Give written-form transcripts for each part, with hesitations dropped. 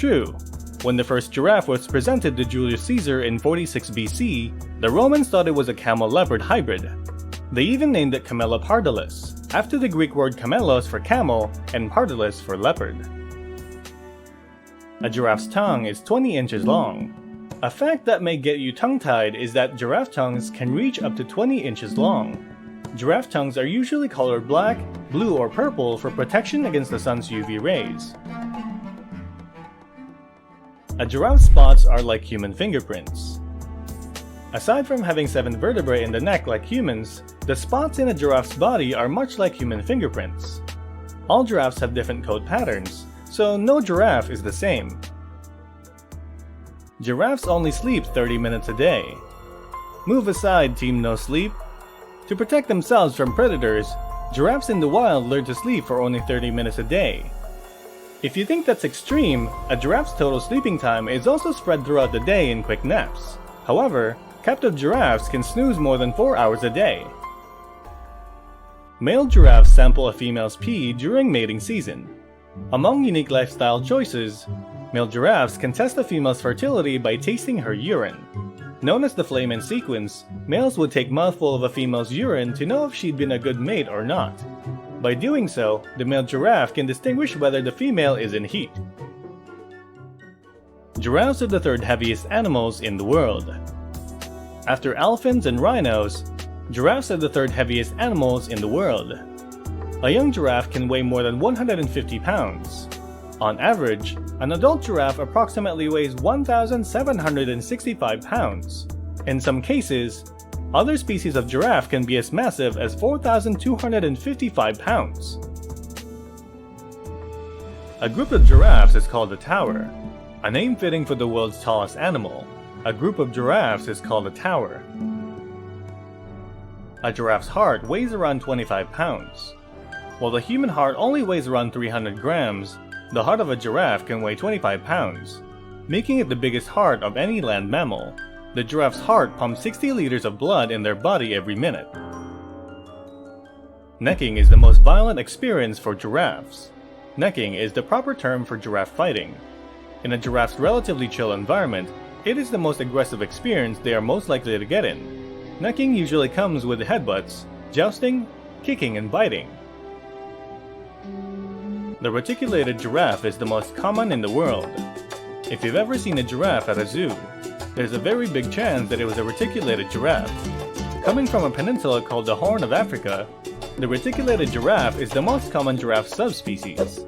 true. When the first giraffe was presented to Julius Caesar in 46 BC, the Romans thought it was a camel-leopard hybrid. They even named it Camella pardalis, after the Greek word camelos for camel and pardalis for leopard. A giraffe's tongue is 20 inches long. A fact that may get you tongue-tied is that giraffe tongues can reach up to 20 inches long. Giraffe tongues are usually colored black, blue, or purple for protection against the sun's UV rays. A giraffe's spots are like human fingerprints. Aside from having 7 vertebrae in the neck like humans, the spots in a giraffe's body are much like human fingerprints. All giraffes have different coat patterns, so no giraffe is the same. Giraffes only sleep 30 minutes a day. Move aside, Team No Sleep. To protect themselves from predators, giraffes in the wild learn to sleep for only 30 minutes a day. If you think that's extreme, a giraffe's total sleeping time is also spread throughout the day in quick naps. However, captive giraffes can snooze more than 4 hours a day. Male giraffes sample a female's pee during mating season. Among unique lifestyle choices, male giraffes can test a female's fertility by tasting her urine. Known as the Flamen sequence, males would take a mouthful of a female's urine to know if she'd been a good mate or not. By doing so, the male giraffe can distinguish whether the female is in heat. Giraffes are the third heaviest animals in the world. After elephants and rhinos, giraffes are the third heaviest animals in the world. A young giraffe can weigh more than 150 pounds. On average, an adult giraffe approximately weighs 1,765 pounds. In some cases, other species of giraffe can be as massive as 4,255 pounds. A group of giraffes is called a tower, a name fitting for the world's tallest animal. A group of giraffes is called a tower. A giraffe's heart weighs around 25 pounds. While the human heart only weighs around 300 grams, the heart of a giraffe can weigh 25 pounds, making it the biggest heart of any land mammal. The giraffe's heart pumps 60 liters of blood in their body every minute. Necking is the most violent experience for giraffes. Necking is the proper term for giraffe fighting. In a giraffe's relatively chill environment, it is the most aggressive experience they are most likely to get in. Necking usually comes with headbutts, jousting, kicking, and biting. The reticulated giraffe is the most common in the world. If you've ever seen a giraffe at a zoo, there's a very big chance that it was a reticulated giraffe. Coming from a peninsula called the Horn of Africa, the reticulated giraffe is the most common giraffe subspecies.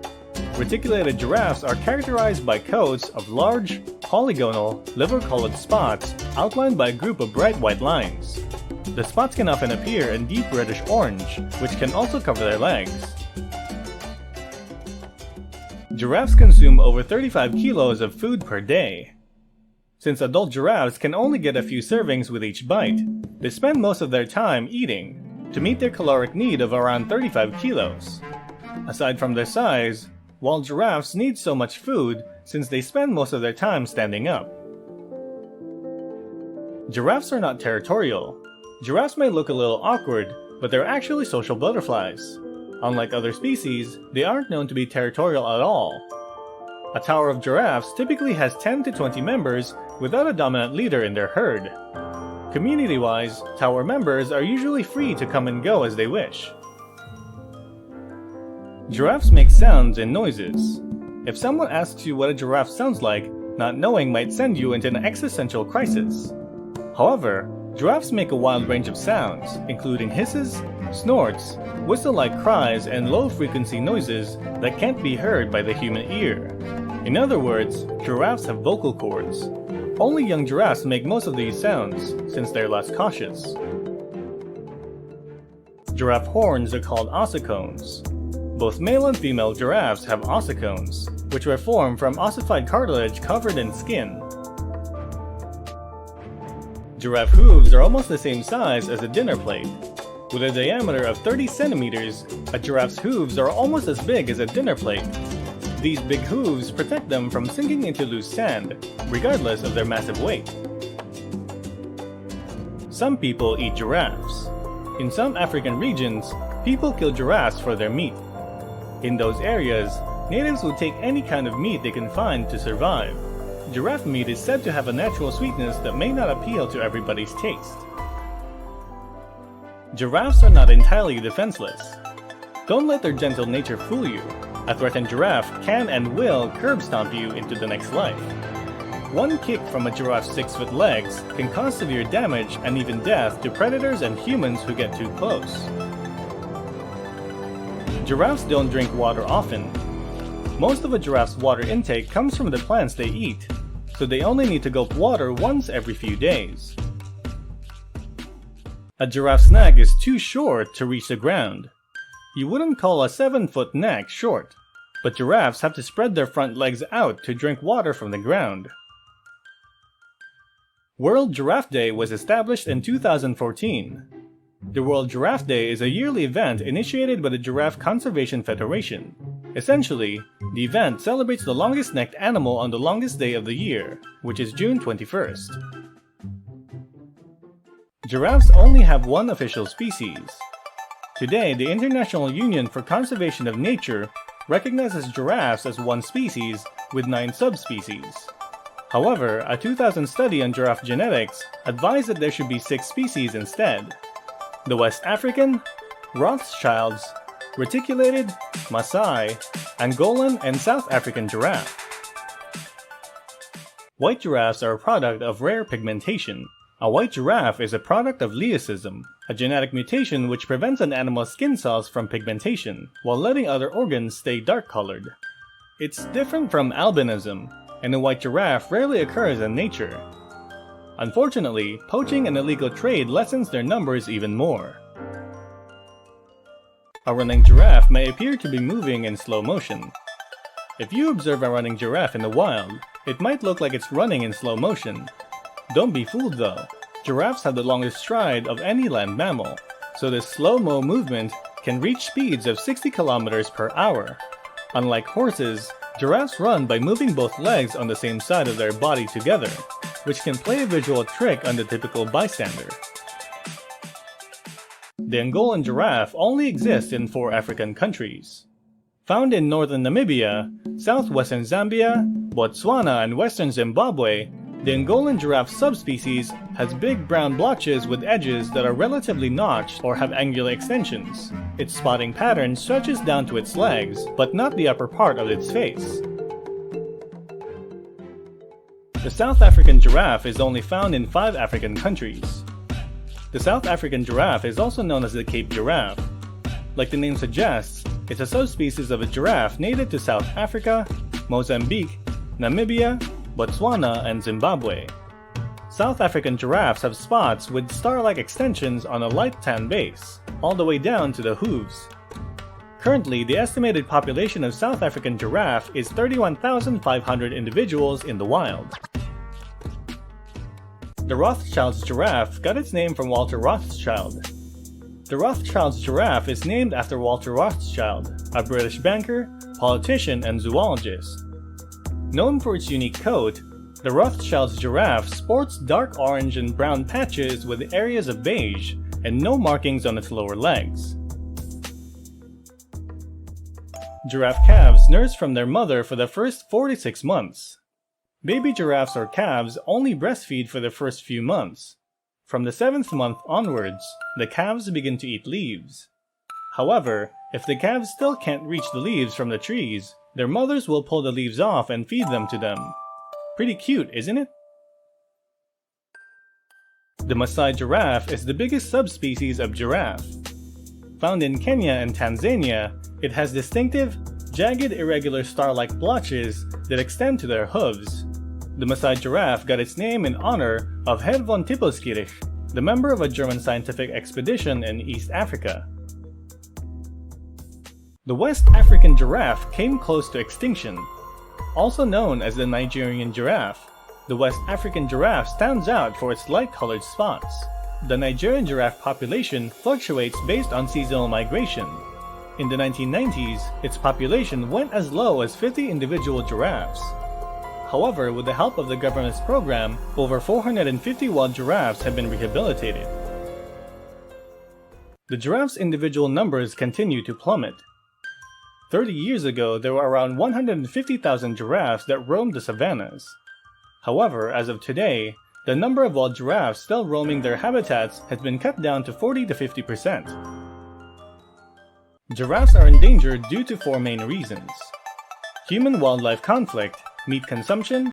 Reticulated giraffes are characterized by coats of large, polygonal, liver-colored spots outlined by a group of bright white lines. The spots can often appear in deep reddish orange, which can also cover their legs. Giraffes consume over 35 kilos of food per day. Since adult giraffes can only get a few servings with each bite, they spend most of their time eating, to meet their caloric need of around 35 kilos. Aside from their size, wild giraffes need so much food since they spend most of their time standing up. Giraffes are not territorial. Giraffes may look a little awkward, but they're actually social butterflies. Unlike other species, they aren't known to be territorial at all. A tower of giraffes typically has 10 to 20 members without a dominant leader in their herd. Community-wise, tower members are usually free to come and go as they wish. Giraffes make sounds and noises. If someone asks you what a giraffe sounds like, not knowing might send you into an existential crisis. However, giraffes make a wide range of sounds, including hisses, snorts, whistle-like cries, and low-frequency noises that can't be heard by the human ear. In other words, giraffes have vocal cords. Only young giraffes make most of these sounds, since they're less cautious. Giraffe horns are called ossicones. Both male and female giraffes have ossicones, which were formed from ossified cartilage covered in skin. Giraffe hooves are almost the same size as a dinner plate. With a diameter of 30 centimeters, a giraffe's hooves are almost as big as a dinner plate. These big hooves protect them from sinking into loose sand, regardless of their massive weight. Some people eat giraffes. In some African regions, people kill giraffes for their meat. In those areas, Natives would take any kind of meat they can find to survive. Giraffe meat is said to have a natural sweetness that may not appeal to everybody's taste. Giraffes are not entirely defenseless. Don't let their gentle nature fool you. A threatened giraffe can and will curb stomp you into the next life. One kick from a giraffe's 6-foot legs can cause severe damage and even death to predators and humans who get too close. Giraffes don't drink water often. Most of a giraffe's water intake comes from the plants they eat, so they only need to gulp water once every few days. A giraffe's neck is too short to reach the ground. You wouldn't call a 7-foot neck short, but giraffes have to spread their front legs out to drink water from the ground. World Giraffe Day was established in 2014. The World Giraffe Day is a yearly event initiated by the Giraffe Conservation Federation. Essentially, the event celebrates the longest-necked animal on the longest day of the year, which is June 21st. Giraffes only have one official species. Today, the International Union for Conservation of Nature recognizes giraffes as one species with 9 subspecies. However, a 2000 study on giraffe genetics advised that there should be 6 species instead: the West African, Rothschild's, reticulated, Maasai, Angolan, and South African giraffe. White giraffes are a product of rare pigmentation. A white giraffe is a product of leucism, a genetic mutation which prevents an animal's skin cells from pigmentation, while letting other organs stay dark-colored. It's different from albinism, and a white giraffe rarely occurs in nature. Unfortunately, poaching and illegal trade lessens their numbers even more. A running giraffe may appear to be moving in slow motion. If you observe a running giraffe in the wild, it might look like it's running in slow motion. Don't be fooled though. Giraffes have the longest stride of any land mammal, so this slow-mo movement can reach speeds of 60 kilometers per hour. Unlike horses, giraffes run by moving both legs on the same side of their body together, which can play a visual trick on the typical bystander. The Angolan giraffe only exists in 4 African countries. Found in northern Namibia, southwestern Zambia, Botswana, and western Zimbabwe, the Angolan giraffe subspecies has big brown blotches with edges that are relatively notched or have angular extensions. Its spotting pattern stretches down to its legs, but not the upper part of its face. The South African giraffe is only found in 5 African countries. The South African giraffe is also known as the Cape giraffe. Like the name suggests, it's a subspecies of a giraffe native to South Africa, Mozambique, Namibia, Botswana, and Zimbabwe. South African giraffes have spots with star-like extensions on a light tan base, all the way down to the hooves. Currently, the estimated population of South African giraffe is 31,500 individuals in the wild. The Rothschild's giraffe got its name from Walter Rothschild. The Rothschild's giraffe is named after Walter Rothschild, a British banker, politician, and zoologist. Known for its unique coat, the Rothschild's giraffe sports dark orange and brown patches with areas of beige and no markings on its lower legs. Giraffe calves nurse from their mother for the first 4 to 6 months. Baby giraffes or calves only breastfeed for the first few months. From the 7th month onwards, the calves begin to eat leaves. However, if the calves still can't reach the leaves from the trees, their mothers will pull the leaves off and feed them to them. Pretty cute, isn't it? The Maasai giraffe is the biggest subspecies of giraffe. Found in Kenya and Tanzania, it has distinctive, jagged irregular star-like blotches that extend to their hooves. The Maasai giraffe got its name in honor of Herr von Tippelskirch, the member of a German scientific expedition in East Africa. The West African giraffe came close to extinction. Also known as the Nigerian giraffe, the West African giraffe stands out for its light-colored spots. The Nigerian giraffe population fluctuates based on seasonal migration. In the 1990s, its population went as low as 50 individual giraffes. However, with the help of the government's program, over 450 wild giraffes have been rehabilitated. The giraffe's individual numbers continue to plummet. 30 years ago, there were around 150,000 giraffes that roamed the savannas. However, as of today, the number of wild giraffes still roaming their habitats has been cut down to 40 to 50%. Giraffes are endangered due to four main reasons: human-wildlife conflict, meat consumption,